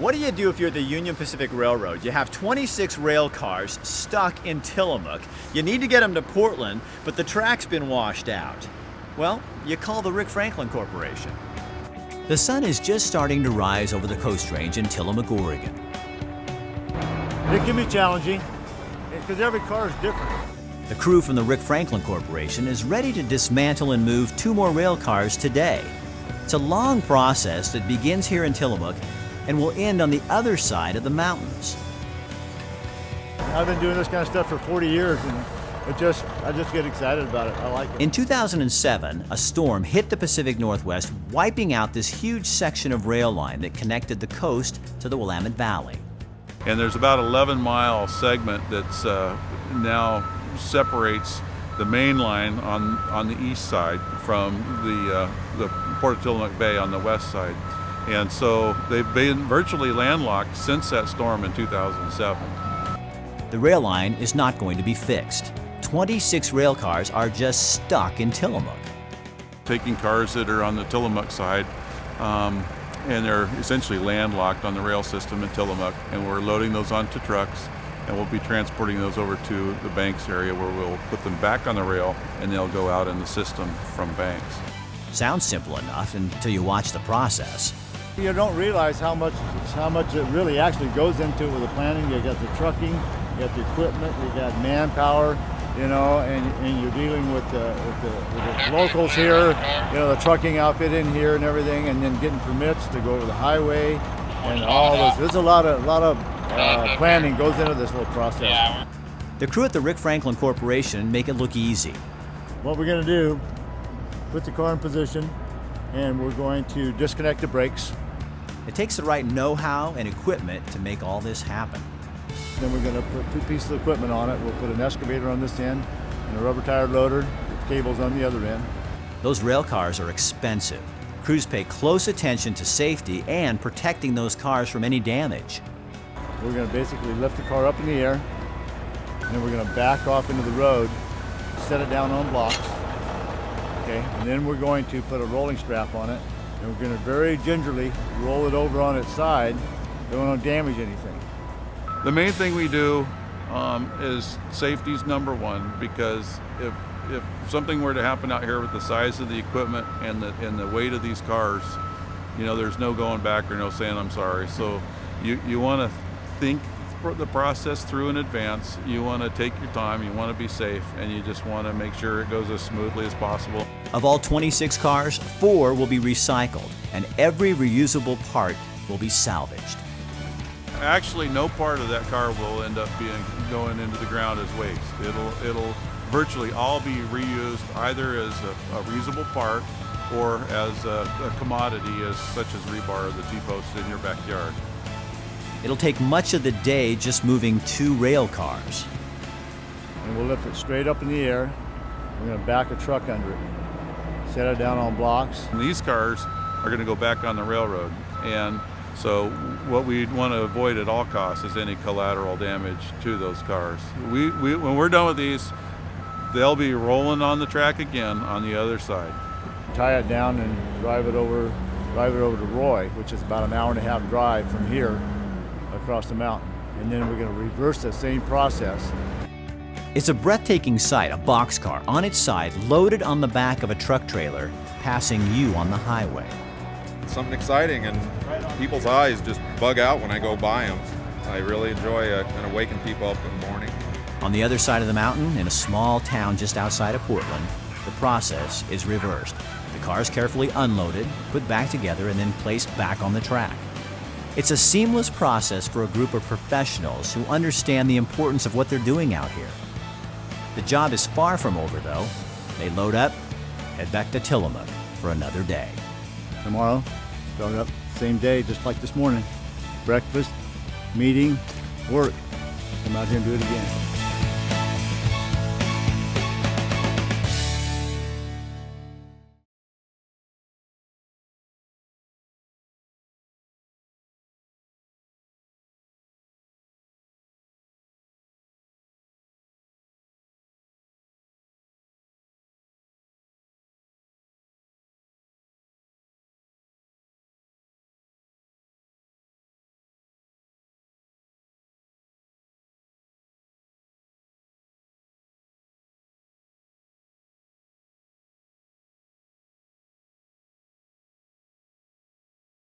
What do you do if you're the Union Pacific Railroad? You have 26 rail cars stuck in Tillamook. You need to get them to Portland, but the track's been washed out. Well, you call the Rick Franklin Corporation. The sun is just starting to rise over the Coast Range in Tillamook, Oregon. It can be challenging because every car is different. The crew from the Rick Franklin Corporation is ready to dismantle and move 2 more rail cars today. It's a long process that begins here in Tillamook and will end on the other side of the mountains. I've been doing this kind of stuff for 40 years and I just get excited about it. I like it. In 2007, a storm hit the Pacific Northwest, wiping out this huge section of rail line that connected the coast to the Willamette Valley. And there's about 11-mile segment that's now separates the main line on the east side from the Port of Tillamook Bay on the west side. And so they've been virtually landlocked since that storm in 2007. The rail line is not going to be fixed. 26 rail cars are just stuck in Tillamook. Taking cars that are on the Tillamook side, and they're essentially landlocked on the rail system in Tillamook, and we're loading those onto trucks, and we'll be transporting those over to the Banks area where we'll put them back on the rail, and they'll go out in the system from Banks. Sounds simple enough until you watch the process. You don't realize how much it really actually goes into with the planning. You got the trucking, you got the equipment, you got manpower, you know, and you're dealing with the locals here, you know, the trucking outfit in here and everything, and then getting permits to go over the highway and all this. There's a lot of planning goes into this whole process. The crew at the Rick Franklin Corporation make it look easy. What we're going to do, put the car in position, and we're going to disconnect the brakes. It takes the right know-how and equipment to make all this happen. Then we're going to put 2 pieces of equipment on it. We'll put an excavator on this end and a rubber tire loader with cables on the other end. Those rail cars are expensive. Crews pay close attention to safety and protecting those cars from any damage. We're going to basically lift the car up in the air, and then we're going to back off into the road, set it down on blocks. Okay, and then we're going to put a rolling strap on it, and we're going to very gingerly roll it over on its side. We don't want to damage anything. The main thing we do is safety's number one, because if something were to happen out here with the size of the equipment and the weight of these cars, you know, there's no going back or no saying I'm sorry. So you want to think the process through in advance. You want to take your time, you want to be safe, and you just want to make sure it goes as smoothly as possible. Of all 26 cars, 4 will be recycled, and every reusable part will be salvaged. Actually, no part of that car will end up going into the ground as waste. It'll virtually all be reused either as a reusable part or as a commodity, such as rebar or the T-post in your backyard. It'll take much of the day just moving 2 rail cars. And we'll lift it straight up in the air. We're going to back a truck under it, set it down on blocks. And these cars are going to go back on the railroad, and so what we want to avoid at all costs is any collateral damage to those cars. When we're done with these, they'll be rolling on the track again on the other side. Tie it down and drive it over to Roy, which is about an hour-and-a-half drive from here across the mountain. And then we're going to reverse the same process. It's a breathtaking sight, a boxcar on its side, loaded on the back of a truck trailer, passing you on the highway. It's something exciting, and people's eyes just bug out when I go by them. I really enjoy and awaken people up in the morning. On the other side of the mountain, in a small town just outside of Portland, the process is reversed. The car is carefully unloaded, put back together, and then placed back on the track. It's a seamless process for a group of professionals who understand the importance of what they're doing out here. The job is far from over, though. They load up, head back to Tillamook for another day. Tomorrow, start up, same day, just like this morning. Breakfast, meeting, work. Come out here and do it again.